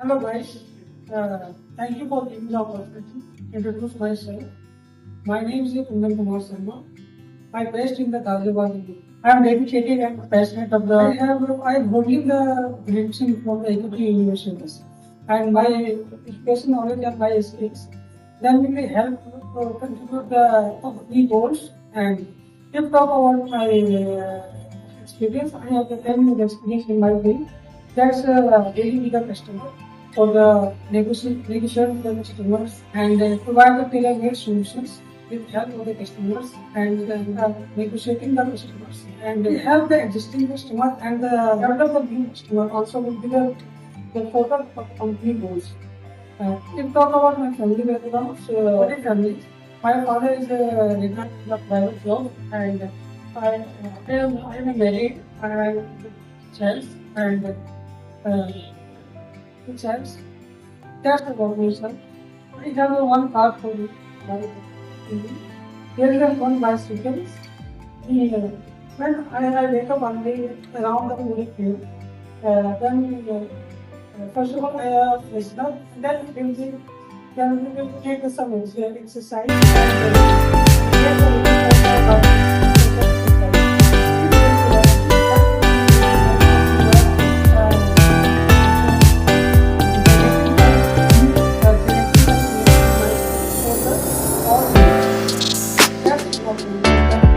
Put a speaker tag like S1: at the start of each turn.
S1: Hello guys, thank you for giving the opportunity to introduce myself. My name is Kundan Kumar Sharma. I am based in the Ghaziabad. I am dedicated and passionate of the. I have holding the graduation from the equity universities, and my education knowledge and my skills then will help contribute the three goals. And if talk about my experience, I have the 10 years experience in my field. That's dealing with the customer for the negotiation with the customers and provide the tailor-made solutions with help of the customers and negotiating the customers and help the existing customer and the develop the new customer also will be the total of company goals. If talk about my family background, so what is family? My father is retired in the private job and I am married. I have child and two childs. That's about myself. I have one car for me. There is one bicycle. When I wake up one day around the morning, then first of all I listen up, then we will take some exercise. That's what we do.